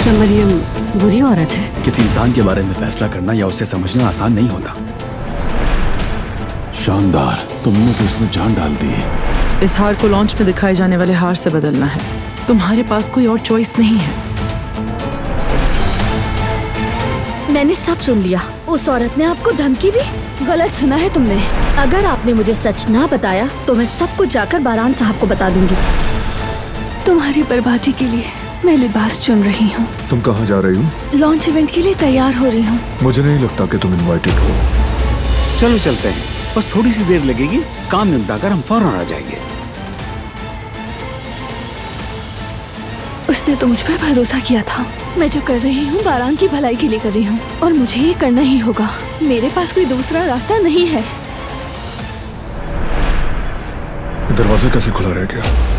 क्या मरियम बुरी औरत है? किसी इंसान के बारे में फैसला करना या उसे समझना आसान नहीं होता। शानदार, तुमने तो इसमें जान डाल दी। इस हार को लॉन्च में दिखाए जाने वाले हार से बदलना है। तुम्हारे पास कोई और चॉइस नहीं है। मैंने सब सुन लिया। उस औरत ने आपको धमकी दी? गलत सुना है तुमने। अगर आपने मुझे सच ना बताया तो मैं सब कुछ जाकर बारान साहब को बता दूंगी। तुम्हारी बर्बादी के लिए मैं लिबास चुन रही हूँ। तुम कहाँ जा रही हो? लॉन्च इवेंट के लिए तैयार हो रही हूँ। मुझे नहीं लगता कि तुम इनवाइटेड हो। चलो चलते हैं, बस थोड़ी सी देर लगेगी। काम निपटाकर हम फौरन आ जाएंगे। उसने तो मुझ पर भरोसा किया था। मैं जो कर रही हूँ बारान की भलाई के लिए कर रही हूँ और मुझे ये करना ही होगा। मेरे पास कोई दूसरा रास्ता नहीं है। दरवाजा कैसे खुला रह गया?